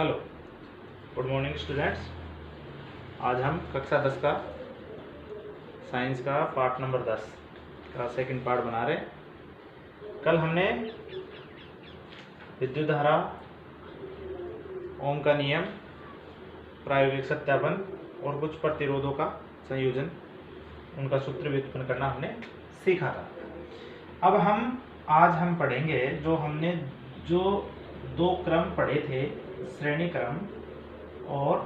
Hello, good morning students. आज हम कक्षा 10 का साइंस का पार्ट नंबर 10 का सेकंड पार्ट बना रहे हैं। कल हमने विद्युत धारा, ओम का नियम, प्रायोगिक सत्यापन और कुछ प्रतिरोधों का संयोजन, उनका सूत्र व्युत्पन्न करना हमने सीखा था। अब आज हम पढ़ेंगे जो दो क्रम पढ़े थे, श्रेणी क्रम और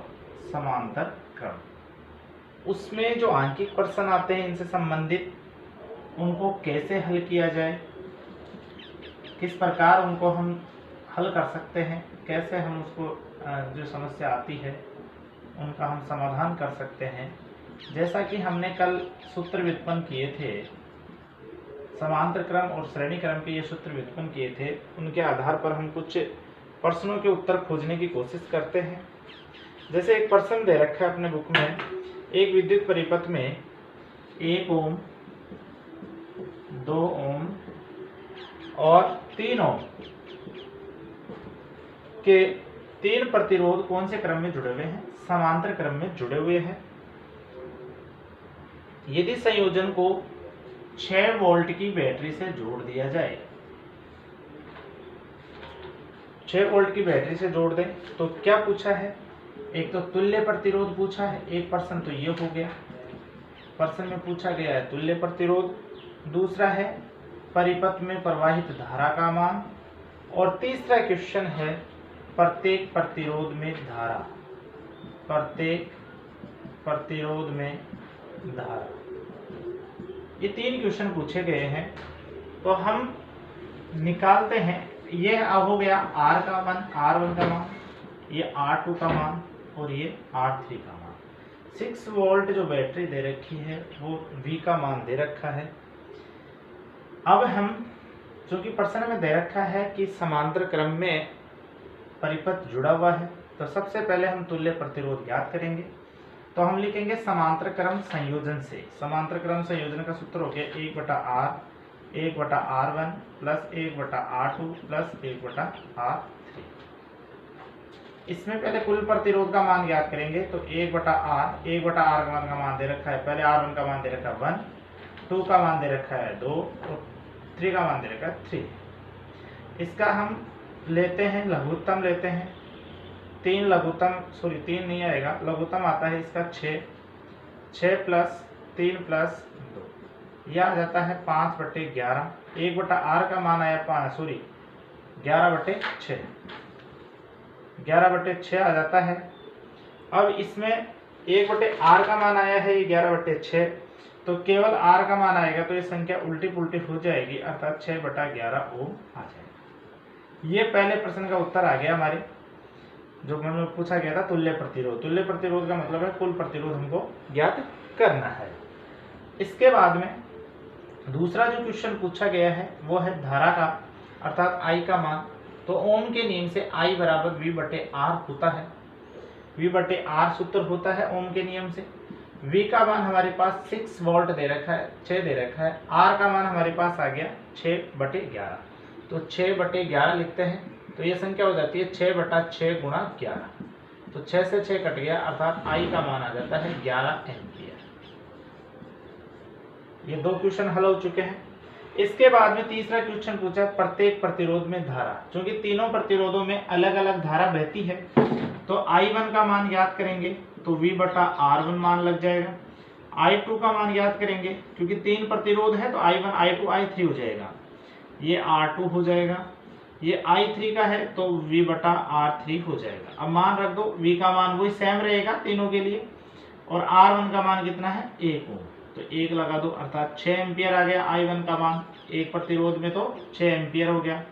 समांतर क्रम। उसमें जो आंकिक प्रश्न आते हैं इनसे संबंधित, उनको कैसे हल किया जाए, किस प्रकार उनको हम हल कर सकते हैं, कैसे हम उसको जो समस्या आती है उनका हम समाधान कर सकते हैं। जैसा कि हमने कल सूत्र व्युत्पन्न किए थे, समांतर क्रम और श्रेणी क्रम के ये सूत्र व्युत्पन्न किए थे, उनके आधार पर हम कुछ प्रश्नों के उत्तर खोजने की कोशिश करते हैं। जैसे एक प्रश्न दे रखा है अपने बुक में, एक विद्युत परिपथ में 1 ओम, 2 ओम और 3 ओम के 3 प्रतिरोध कौन से क्रम में जुड़े हुए हैं? समांतर क्रम में जुड़े हुए हैं। यदि संयोजन को 6 वोल्ट की बैटरी से जोड़ दिया जाए, 6 वोल्ट की बैटरी से जोड़ दें तो क्या पूछा है? एक तो तुल्य प्रतिरोध पूछा है, एक प्रश्न तो ये हो गया, प्रश्न में पूछा गया है तुल्य प्रतिरोध। दूसरा है परिपथ में प्रवाहित धारा का मान, और तीसरा क्वेश्चन है प्रत्येक प्रतिरोध में धारा, प्रत्येक प्रतिरोध में धारा। ये 3 क्वेश्चन पूछे गए हैं, तो हम निकालते हैं। ये हो गया R का मान, R1 का मान, ये R2 का मान और ये R3 का मान। 6 वोल्ट जो बैटरी दे रखी है वो V का मान दे रखा है। अब हम, चूंकि प्रश्न में दे रखा है कि समांतर क्रम में परिपथ जुड़ा हुआ है, तो सबसे पहले हम तुल्य प्रतिरोध ज्ञात करेंगे। तो हम लिखेंगे समांतर क्रम संयोजन से, समांतर क्रम संयोजन का सूत्र हो गया 1/R, 1/R1 plus 1/R2 plus 1/R3। इसमें पहले कुल प्रतिरोध का मान ज्ञात करेंगे। तो 1/R का मान दे रखा है, पहले R1 का मान दे रखा है 1, 2 का मान दे रखा है 2 और 3 का मान दे रखा है 3। इसका हम लेते हैं लघुत्तम, लेते हैं 3 लघुत्तम, सॉरी 3 नहीं आएगा, लघुत्तम आता है इसका 6 प्लस 3 प्लस 2, यह आ जाता है 5/11। 1/R का मान आया 11/6, 11/6 आ जाता है। अब इसमें 1/R का मान आया है, ये 11/6, तो केवल R का मान आएगा तो ये संख्या उल्टी पुल्टी हो जाएगी, अर्थात 6/11 ओम आ जाएगा। ये पहले प्रश्न का उत्तर आ गया हमारे, जो मैंने पूछा गया था तुल्य प्रतिरोध। तुल्य प्रतिरोध का मतलब है कुल प्रतिरोध हमको ज्ञात करना है। इसके बाद में दूसरा जो क्वेश्चन पूछा गया है वो है धारा का, अर्थात I का मान। तो ओम के नियम से I बराबर V/R होता है, V/R सूत्र होता है ओम के नियम से। V का मान हमारे पास 6 वोल्ट दे रखा है, 6 दे रखा है। R का मान हमारे पास आ गया 6/11, तो 6/11 लिखते हैं, तो ये संख्या हो जाती है 6/6 गुणा 11, तो 6 से 6 कट गया, अर्थात I का मान आ जाता है 11 एम्पियर। ये 2 क्वेश्चन हल हो चुके हैं। इसके बाद में तीसरा क्वेश्चन पूछा प्रत्येक प्रतिरोध में धारा। क्योंकि तीनों प्रतिरोधों में अलग अलग धारा बहती है, तो I1 का मान याद करेंगे तो V/R1 मान लग जाएगा। I2 का मान याद करेंगे, क्योंकि 3 प्रतिरोध है तो I1, I2, I3 हो जाएगा, ये R2 हो जाएगा। ये I3 का है तो V/R3 हो जाएगा। अब मान रख दो, V का मान वही सेम रहेगा तीनों के लिए, और R1 का मान कितना है 1 ओम, तो 1 लगा दो, अर्थात 6 एम्पियर आ गया I1 का मान। एक प्रतिरोध में तो 6 एम्पियर हो गया।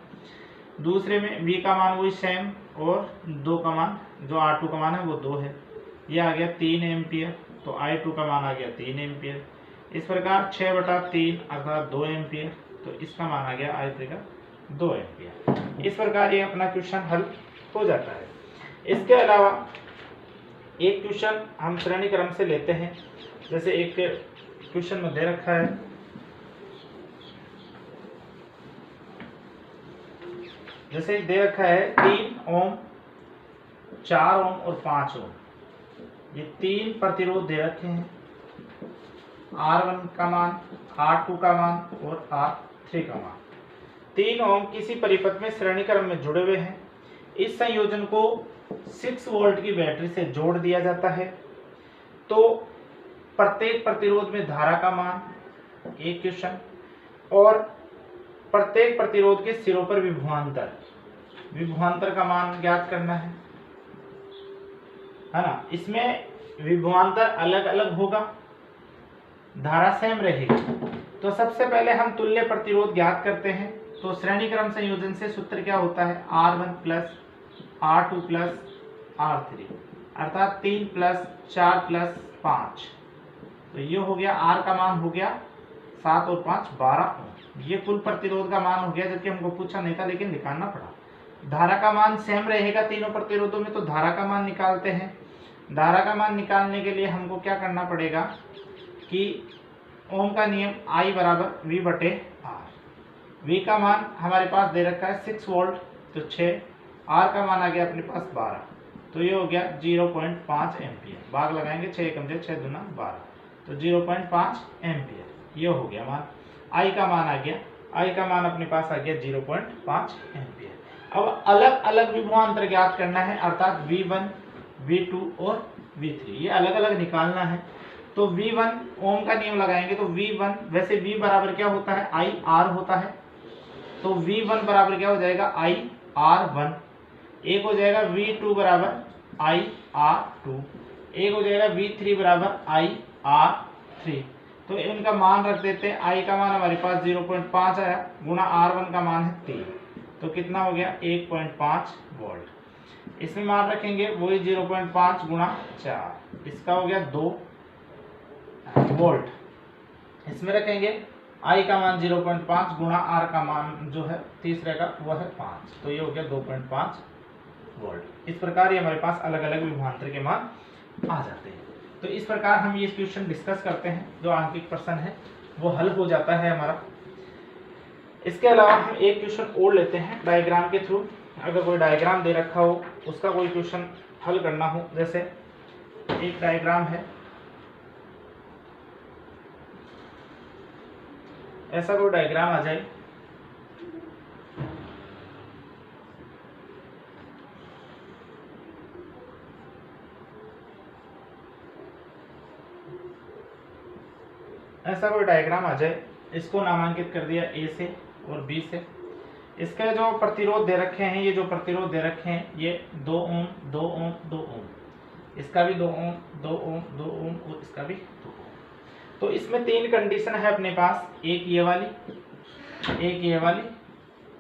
दूसरे में V का मान वही सेम, और 2 का मान, जो R2 का मान है वो 2 है, ये आ गया 3 एम्पियर, तो I2 का मान आ गया 3 एम्पियर। इस प्रकार 6/3 अर्थात 2 एम्पियर, तो इसका मान आ गया I3 का 2 एम्पियर। इस प्रकार ये अपना क्वेश्चन हल हो जाता है। इसके अलावा एक क्वेश्चन हम श्रेणी क्रम से लेते हैं। जैसे एक क्वेश्चन में दे रखा है, जैसे दे रखा है 3 ओम 4 ओम और 5 ओम, ये 3 प्रतिरोध दे रखे हैं। R1 का मान, R2 का मान और R3 का मान। 3 ओम किसी परिपथ में श्रेणी क्रम में जुड़े हुए हैं। इस संयोजन को 6 वोल्ट की बैटरी से जोड़ दिया जाता है। तो प्रत्येक प्रतिरोध में धारा का मान, एक क्वेश्चन, और प्रत्येक प्रतिरोध के सिरों पर विभवांतर का मान ज्ञात करना है ना। इसमें विभवांतर अलग अलग होगा, धारा सेम रहेगी। तो सबसे पहले हम तुल्य प्रतिरोध ज्ञात करते हैं। तो श्रेणी क्रम संयोजन से सूत्र क्या होता है, R1 plus R2 plus R3, अर्थात 3 प्लस 4 प्लस 5। तो ये हो गया, R का मान हो गया 7 और 5 12 ओम। ये कुल प्रतिरोध का मान हो गया, जबकि हमको पूछा नहीं था लेकिन निकालना पड़ा। धारा का मान सेम रहेगा तीनों प्रतिरोधों में, तो धारा का मान निकालते हैं। धारा का मान निकालने के लिए हमको क्या करना पड़ेगा कि ओम का नियम I बराबर V बटे R। V का मान हमारे पास दे रखा है 6 वोल्ट, तो 6। R का मान आ गया अपने पास 12, तो ये हो गया 0.5 एम्पियर। भाग लगाएंगे, 6 एकम 6 दूना 12, तो 0.5 एम्पियर ये हो गया मान। I का मान आ गया, I का मान अपने पास आ गया 0.5 एम्पियर। अब अलग अलग विभवांतर ज्ञात करना है, अर्थात V1, V2 और V3, ये अलग अलग निकालना है। तो V1 ओम का नियम लगाएंगे, तो V1, वैसे V बराबर क्या होता है, I R होता है। तो V1 बराबर क्या हो जाएगा, I R1। एक हो जाएगा V2 बराबर I R2, एक हो जाएगा V3 बराबर I R3। तो इनका मान रख देते हैं। I का मान हमारे पास 0.5 आया, गुणा R1 का मान है 3, तो कितना हो गया 1.5 वोल्ट। इसमें मान रखेंगे वही 0.5 गुणा 4, इसका हो गया 2 वोल्ट। इसमें रखेंगे I का मान 0.5 गुणा R का मान जो है तीसरे का वह है 5, तो ये हो गया 2.5 वोल्ट। इस प्रकार ये हमारे पास अलग अलग विभवांतर के मान आ जाते हैं। तो इस प्रकार हम ये क्वेश्चन डिस्कस करते हैं, जो आंकिक प्रश्न है वो हल हो जाता है हमारा। इसके अलावा हम एक क्वेश्चन और लेते हैं डायग्राम के थ्रू। अगर कोई डायग्राम दे रखा हो, उसका कोई क्वेश्चन हल करना हो, जैसे एक डायग्राम है, ऐसा कोई डायग्राम आ जाए, ऐसा कोई डायग्राम आ जाए, इसको नामांकित कर दिया A से और B से। इसके जो प्रतिरोध दे रखे हैं, ये जो प्रतिरोध दे रखे हैं, ये 2 ओम 2 ओम 2 ओम, इसका भी 2 ओम 2 ओम 2 ओम और इसका भी 2 ओम। तो इसमें 3 कंडीशन है अपने पास, एक ये वाली, एक ये वाली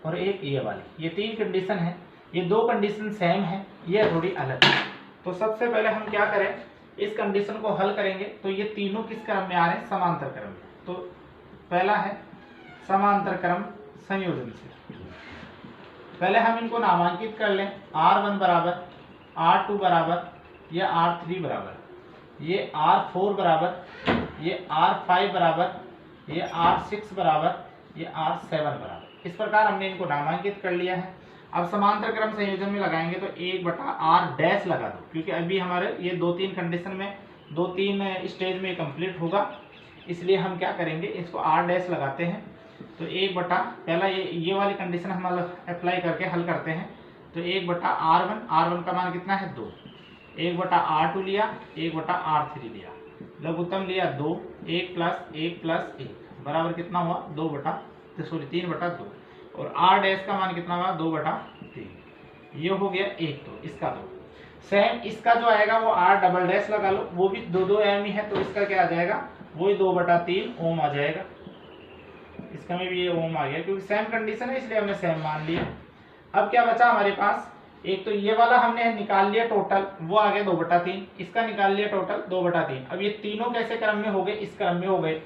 और एक ये वाली। ये 3 कंडीशन है। ये 2 कंडीशन सेम है, ये थोड़ी अलग है। तो सबसे पहले हम क्या करें, इस कंडीशन को हल करेंगे। तो ये तीनों किस क्रम में आ रहे हैं, समांतर क्रम में। तो पहला है समांतर क्रम संयोजन से। पहले हम इनको नामांकित कर लें, R1 बराबर, R2 बराबर, या R3 बराबर, ये R4 बराबर, ये R5 बराबर, ये R6 बराबर, ये R7 बराबर। इस प्रकार हमने इनको नामांकित कर लिया है। अब समांतर क्रम संयोजन में लगाएंगे तो 1/R डैश लगा दो, क्योंकि अभी हमारे ये 2-3 कंडीशन में 2-3 स्टेज में कंप्लीट होगा, इसलिए हम क्या करेंगे, इसको R डैश लगाते हैं। तो 1 पहला ये वाली कंडीशन हम अप्लाई करके हल करते हैं। तो 1/R1, R1 का मान कितना है 2, 1/R2 लिया, 1/R3 लिया, लघुत्तम लिया 2, 1 + 1 + 1 बराबर कितना हुआ 3/2, और R डैश का मान कितना हुआ 2/3। ये हो गया 1, तो इसका 2 सेम। इसका जो आएगा वो R डबल डैश लगा लो, वो भी 2 एम ही है, तो इसका क्या आ जाएगा, वही 2/3 ओम आ जाएगा। इसका में भी ये ओम आ गया, क्योंकि सेम कंडीशन है इसलिए हमने सेम मान लिया। अब क्या बचा हमारे पास, एक तो ये वाला हमने निकाल लिया टोटल, वो आ गया 2/3, इसका निकाल लिया टोटल 2/3। अब ये तीनों कैसे क्रम में हो गए, इस क्रम में हो गए,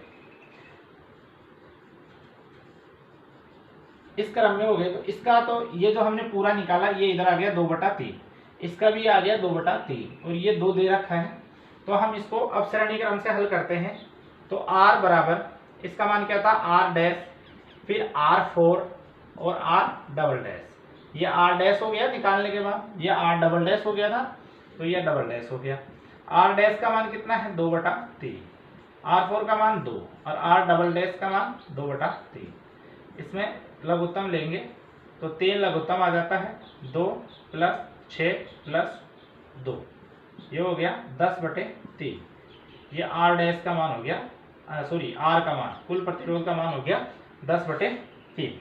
इस क्रम में हो गए। तो इसका तो ये जो हमने पूरा निकाला, ये इधर आ गया 2/3, इसका भी आ गया 2/3, और ये 2 दे रखा है। तो हम इसको अब श्रेणी क्रम से हल करते हैं। तो R बराबर, इसका मान क्या था R डैश, फिर R4 और R डबल डैश। ये आर डैश हो गया निकालने के बाद, ये आर डबल डैश हो गया था तो ये डबल डैश हो गया। आर डैश का मान कितना है 2/3, R4 का मान 2 और आर डबल डैश का मान 2/3। इसमें लघुत्तम लेंगे तो 3 लघुत्तम आ जाता है, 2 + 6 + 2, ये हो गया 10/3। ये आर डैश का मान हो गया, सॉरी आर का मान, कुल प्रतिरोध का मान हो गया 10/3।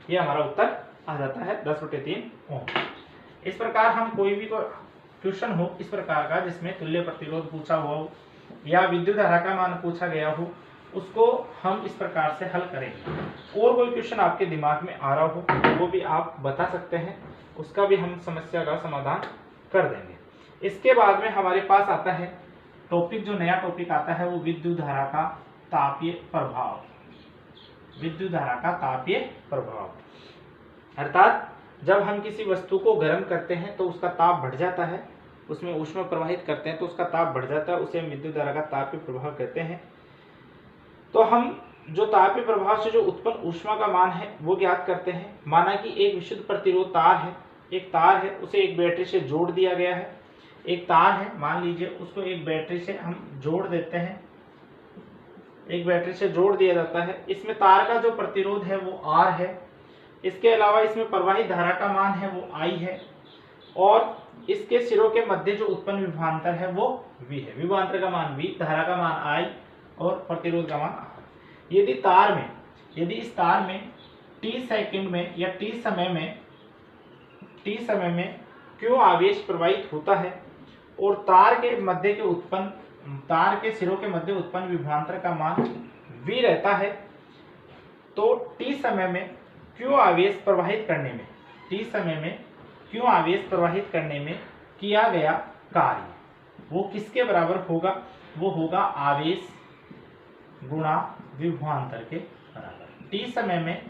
ये हमारा उत्तर आ जाता है 10/3 ओम। इस प्रकार हम कोई भी क्वेश्चन हो इस प्रकार का जिसमें तुल्य प्रतिरोध पूछा हुआ हो या विद्युत धारा का मान पूछा गया हो, उसको हम इस प्रकार से हल करेंगे। और कोई क्वेश्चन आपके दिमाग में आ रहा हो वो भी आप बता सकते हैं, उसका भी हम समस्या का समाधान कर देंगे। इसके बाद में हमारे पास आता है टॉपिक, जो नया टॉपिक आता है वो विद्युत धारा का तापीय प्रभाव। विद्युत धारा का तापीय प्रभाव अर्थात जब हम किसी वस्तु को गर्म करते हैं तो उसका ताप बढ़ जाता है, उसमें ऊष्मा प्रवाहित करते हैं तो उसका ताप बढ़ जाता है, उसे हम विद्युत धारा का तापीय प्रभाव कहते हैं। तो हम जो तापीय प्रभाव से जो उत्पन्न ऊष्मा का मान है वो ज्ञात करते हैं। माना कि एक विशुद्ध प्रतिरोध तार है, एक तार है उसे एक बैटरी से जोड़ दिया गया है। एक तार है मान लीजिए, उसको एक बैटरी से हम जोड़ देते हैं, एक बैटरी से जोड़ दिया जाता है। इसमें तार का जो प्रतिरोध है वो R है, इसके अलावा इसमें प्रवाहित धारा का मान है वो I है और इसके सिरों के मध्य जो उत्पन्न विभवांतर है वो V है। विभवांतर का मान V, धारा का मान I और प्रतिरोध का मान R। यदि इस तार में t सेकंड में या t समय में Q आवेश प्रवाहित होता है और तार के सिरों के मध्य उत्पन्न विभवांतर का मान V रहता है, तो t समय में Q आवेश प्रवाहित करने में किया गया कार्य वो किसके बराबर होगा? वो होगा आवेश गुणा विभवांतर के बराबर। t समय में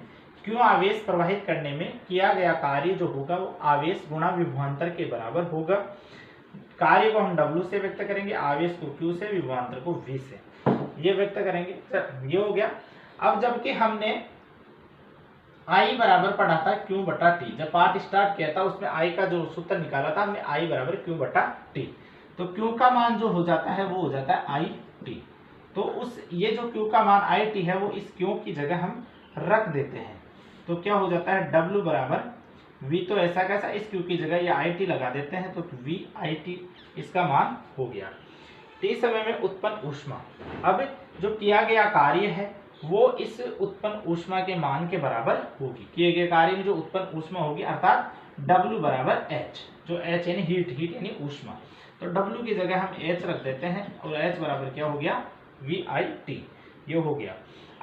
Q आवेश प्रवाहित करने में किया गया कार्य जो होगा वो आवेश गुणा विभवांतर के बराबर होगा। कार्य को हम W से व्यक्त करेंगे, आवेश को Q से, विभवांतर को V से, ये व्यक्त करेंगे। सर ये हो गया। अब जबकि हमने I बराबर पढ़ा था Q/T, जब पाठ स्टार्ट किया था उसमें I का जो सूत्र निकाला था हमने, I बराबर Q/T, तो Q का मान जो हो जाता है वो हो जाता है IT। तो ये जो Q का मान IT है वो इस Q की जगह हम रख देते हैं, तो क्या हो जाता है W बराबर V, तो ऐसा कैसा, इस Q की जगह ये IT लगा देते हैं तो VIT इसका मान हो गया। t समय में उत्पन्न ऊष्मा, अब जो किया गया कार्य है वो इस उत्पन्न ऊष्मा के मान के बराबर होगी। किए गए कार्य में जो उत्पन्न ऊष्मा होगी अर्थात W बराबर H, जो H यानी हीट यानी ऊष्मा, तो W की जगह हम H रख देते हैं और H बराबर क्या हो गया VIT, ये हो गया।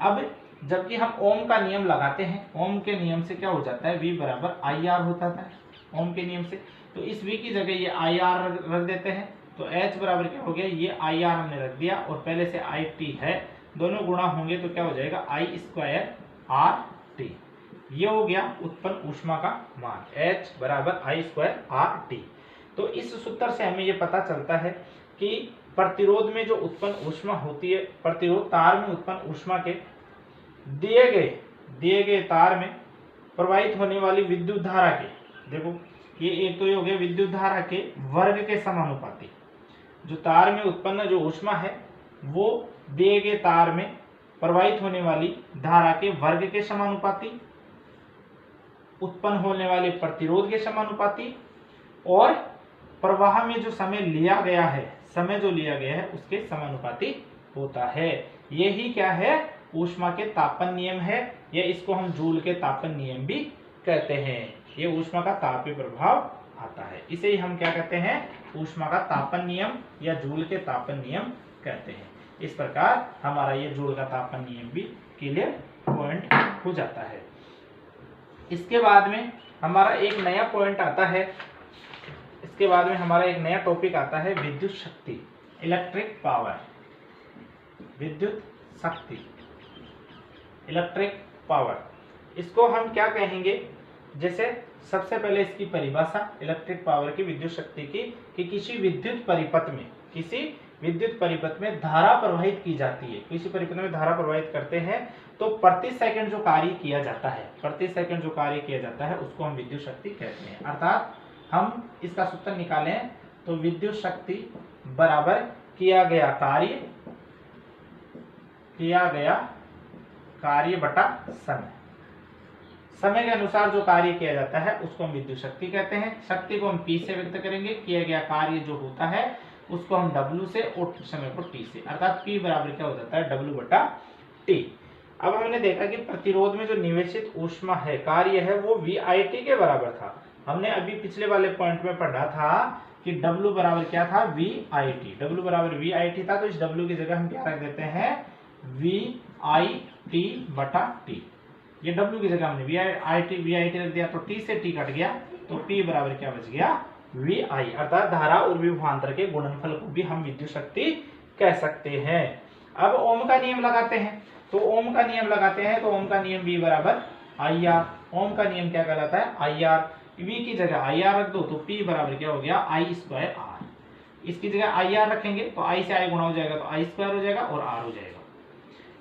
अब जबकि हम ओम का नियम लगाते हैं, ओम के नियम से क्या हो जाता है V बराबर IR होता था ओम के नियम से, तो इस V की जगह ये IR रख देते हैं, तो H बराबर क्या हो गया, ये IR हमने रख दिया और पहले से IT है, दोनों गुणा होंगे तो क्या हो जाएगा I²RT, ये हो गया उत्पन्न ऊष्मा का मान H बराबर I²RT। तो इस सूत्र से हमें ये पता चलता है कि प्रतिरोध में जो उत्पन्न ऊष्मा होती है, प्रतिरोध तार में उत्पन्न ऊष्मा के दिए गए तार में प्रवाहित होने वाली विद्युत धारा के, देखो ये एक तो ये हो गया विद्युत धारा के वर्ग के समानुपाती, जो तार में उत्पन्न जो ऊष्मा है वो दिए गए तार में प्रवाहित होने वाली धारा के वर्ग के समानुपाती, उत्पन्न होने वाले प्रतिरोध के समानुपाती और प्रवाह में जो समय लिया गया है उसके समानुपाती होता है। यही क्या है, ऊष्मा के तापन नियम है, या इसको हम जूल के तापन नियम भी कहते हैं। ये ऊष्मा का तापीय प्रभाव आता है, इसे ही हम क्या कहते हैं, ऊष्मा का तापन नियम या जूल के तापन नियम कहते हैं। इस प्रकार हमारा ये जूल का तापन नियम भी क्लियर पॉइंट हो जाता है। इसके बाद में हमारा एक नया पॉइंट आता है, इसके बाद में हमारा एक नया टॉपिक आता है विद्युत शक्ति, इलेक्ट्रिक पावर, विद्युत शक्ति, इलेक्ट्रिक पावर। इसको हम क्या कहेंगे, जैसे सबसे पहले इसकी परिभाषा इलेक्ट्रिक पावर की, विद्युत शक्ति की, कि किसी विद्युत परिपथ में, किसी विद्युत परिपथ में धारा प्रवाहित की जाती है, किसी परिपथ में धारा प्रवाहित करते हैं तो प्रति सेकंड जो कार्य किया जाता है, प्रति सेकंड जो कार्य किया जाता है उसको हम विद्युत शक्ति कहते हैं। अर्थात हम इसका सूत्र निकालें तो विद्युत शक्ति बराबर किया गया कार्य बटा समय। समय के अनुसार जो कार्य किया जाता है उसको हम विद्युत शक्ति कहते हैं। शक्ति को हम P से व्यक्त करेंगे, किया गया कार्य जो होता है उसको हम W से और समय को T से, अर्थात P बराबर क्या हो जाता है W बटा T। अब हमने देखा कि प्रतिरोध में जो निवेशित ऊष्मा है, कार्य है, वो VIT के बराबर था। हमने अभी पिछले वाले पॉइंट में पढ़ा था कि W बराबर क्या था, VIT। W बराबर VIT था, तो इस W की जगह हम क्या रख देते हैं, VIT बटा T। ये W की जगह हमने VIT रख दिया तो T से T कट गया, तो P बराबर क्या बच गया, VI। अर्थात धारा और विभवांतर के गुणनफल को भी हम विद्युत शक्ति कह सकते हैं। अब ओम का नियम लगाते हैं, तो ओम का नियम लगाते हैं तो ओम का नियम V बराबर IR। ओम का नियम क्या कहलाता है, IR। V की जगह IR रख दो तो P बराबर क्या हो गया, I स्क्वायर R। इसकी जगह IR रखेंगे तो I से I गुणा हो जाएगा तो I स्क्वायर हो जाएगा और R हो जाएगा।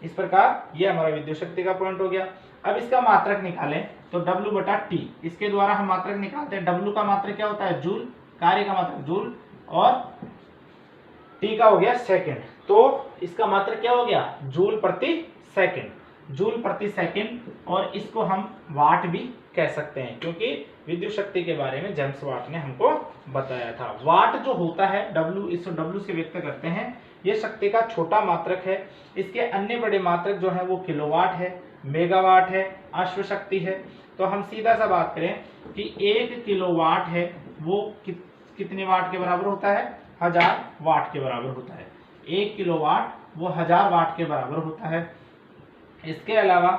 इस प्रकार ये हमारा विद्युत शक्ति का पॉइंट हो गया। अब इसका मात्रक निकालें तो W बटा T, इसके द्वारा हम मात्रक निकालते हैं। W का मात्रक क्या होता है, जूल, कार्य का मात्रक जूल, और T का हो गया सेकंड, तो इसका मात्रक क्या हो गया, जूल प्रति सेकंड, जूल प्रति सेकंड। और इसको हम वाट भी कह सकते हैं क्योंकि विद्युत शक्ति के बारे में जेम्स वाट ने हमको बताया था। वाट जो होता है W, इसको W से व्यक्त करते हैं, ये शक्ति का छोटा मात्रक है। इसके अन्य बड़े मात्रक जो है वो किलोवाट है, मेगावाट है, अश्व शक्ति है। तो हम सीधा सा बात करें कि 1 किलोवाट है वो कितने वाट के बराबर होता है, 1000 वाट के बराबर होता है। 1 किलोवाट वो 1000 वाट के बराबर होता है। इसके अलावा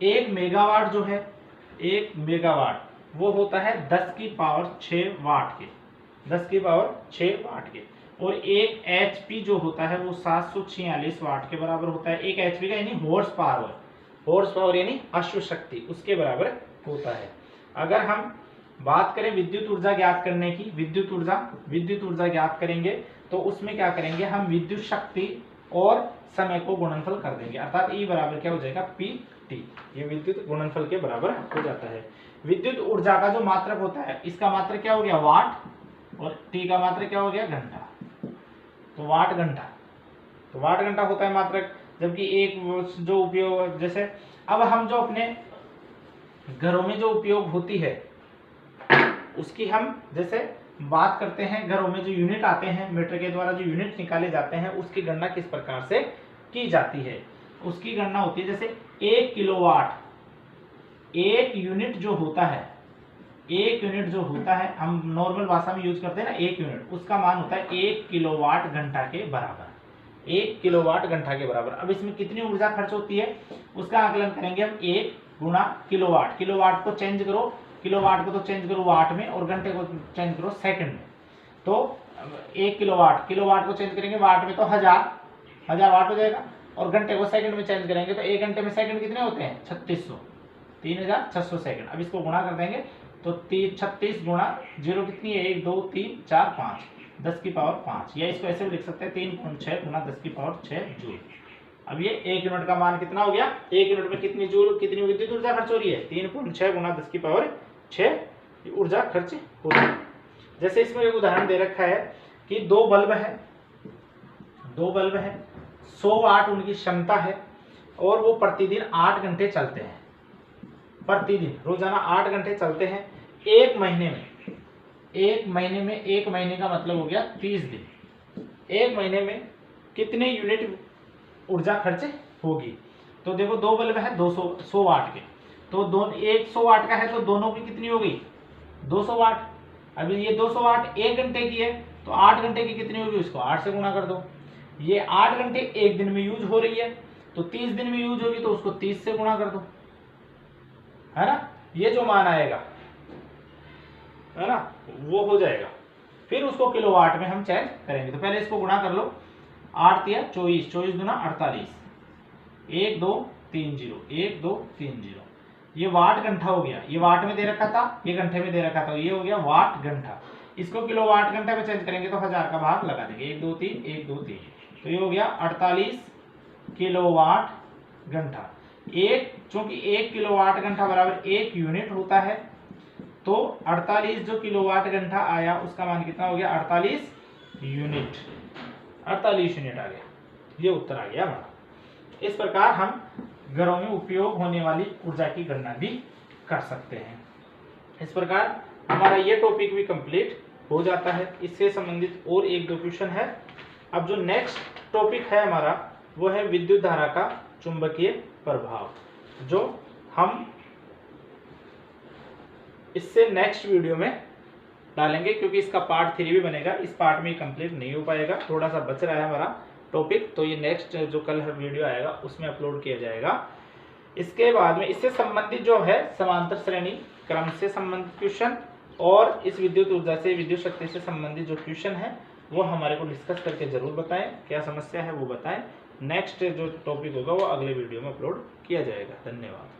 1 मेगावाट जो है, 1 मेगावाट वो होता है 10 की पावर 6 वाट के, 10 की पावर 6 वाट के। और 1 HP जो होता है वो 746 वाट के बराबर होता है। 1 HP का यानी हॉर्स पावर यानी अश्व शक्ति, उसके बराबर होता है। अगर हम बात करें विद्युत ऊर्जा ज्ञात करने की, विद्युत ऊर्जा ज्ञात करेंगे तो उसमें क्या करेंगे, हम विद्युत शक्ति और समय को गुणनफल कर देंगे, अर्थात E बराबर क्या हो जाएगा, PT। ये विद्युत गुणनफल के बराबर हो जाता है। विद्युत ऊर्जा का जो मात्रक होता है, इसका मात्रक क्या हो गया, वाट, और T का मात्रक क्या हो गया, घंटा। तो वाट घंटा होता है मात्रक। जबकि एक जो उपयोग, जैसे अब हम जो अपने घरों में जो उपयोग होती है उसकी हम जैसे बात करते हैं, घरों में जो यूनिट आते हैं, मीटर के द्वारा जो यूनिट निकाले जाते हैं उसकी गणना किस प्रकार से की जाती है। उसकी गणना होती है जैसे 1 किलोवाट, 1 यूनिट जो होता है, 1 यूनिट जो होता है, हम नॉर्मल भाषा में यूज करते हैं ना, 1 यूनिट, उसका मान होता है 1 किलोवाट घंटा के बराबर, 1 किलोवाट घंटा के बराबर। अब इसमें कितनी ऊर्जा खर्च होती है उसका आकलन करेंगे हम, 1 गुणा किलोवाट। किलोवाट को चेंज करो, किलोवाट को तो चेंज करो वाट में, और घंटे को चेंज करो सेकंड में। तो 1 किलोवाट को चेंज करेंगे वाट में तो 1000 वाट हो जाएगा, और घंटे को सेकंड में चेंज करेंगे तो 1 घंटे में सेकंड कितने होते हैं, 3600, 3600 सेकंड। अब इसको गुणा कर देंगे तो 36 गुणा 0 कितनी है, 1 2 3 4 5, 10 की पावर 5, या इसको ऐसे भी लिख सकते हैं 3.6 गुणा 10 की पावर 6 जूल। अब ये 1 यूनिट का मान कितना हो गया, 1 यूनिट में कितनी जूल, कितनी विद्युत ऊर्जा खर्च हो रही है, 3.6 गुणा 10 की पावर 6 ऊर्जा खर्च हो रही है। जैसे इसमें एक उदाहरण दे रखा है कि 2 बल्ब है, 100 वाट उनकी क्षमता है, और वो प्रतिदिन 8 घंटे चलते हैं, प्रतिदिन रोजाना 8 घंटे चलते हैं। एक महीने में, एक महीने का मतलब हो गया 30 दिन। एक महीने में कितने यूनिट ऊर्जा खर्च होगी। तो देखो 2 बल्ब है 100 वाट के, तो 100 वाट का है तो दोनों की कितनी होगी, 200 वाट। अभी ये 200 वाट 1 घंटे की है तो 8 घंटे की कितनी होगी, उसको 8 से गुणा कर दो। ये 8 घंटे 1 दिन में यूज हो रही है, तो 30 दिन में यूज होगी तो उसको 30 से गुणा कर दो, है ना। ये जो मान आएगा, है ना, वो हो जाएगा। फिर उसको किलोवाट में हम चेंज करेंगे। तो पहले इसको गुणा कर लो, 8 तिया 24, 24 दूना 48, 1 2 3 0, 1 2 3 0। ये वाट घंटा हो गया, ये वाट में दे रखा था, ये घंटे में दे रखा था, ये हो गया वाट घंटा। इसको किलोवाट घंटे में चेंज करेंगे तो 1000 का भाग लगा देंगे, 1 2 3 1 2 3। तो ये हो गया 48 किलोवाट घंटा। चूंकि 1 किलोवाट घंटा बराबर 1 यूनिट होता है, तो 48 जो किलोवाट घंटा आया उसका मान कितना हो गया 48 यूनिट। 48 यूनिट आ गया, ये उत्तर आ गया हमारा। इस प्रकार हम घरों में उपयोग होने वाली ऊर्जा की गणना भी कर सकते हैं। इस प्रकार हमारा ये टॉपिक भी कंप्लीट हो जाता है। इससे संबंधित और एक दो क्वेश्चन है। अब जो नेक्स्ट टॉपिक है हमारा वो है विद्युत धारा का चुंबकीय प्रभाव, जो हम इससे नेक्स्ट वीडियो में डालेंगे, क्योंकि इसका पार्ट 3 भी बनेगा। इस पार्ट में कंप्लीट नहीं हो पाएगा, थोड़ा सा बच रहा है हमारा टॉपिक, तो ये नेक्स्ट जो कल वीडियो आएगा उसमें अपलोड किया जाएगा। इसके बाद में इससे संबंधित जो है समांतर श्रेणी क्रम से संबंधित क्वेश्चन और इस विद्युत ऊर्जा से विद्युत शक्ति से संबंधित जो क्वेश्चन है वो हमारे को डिस्कस करके जरूर बताएं, क्या समस्या है वो बताएं। नेक्स्ट जो टॉपिक होगा वो अगले वीडियो में अपलोड किया जाएगा। धन्यवाद।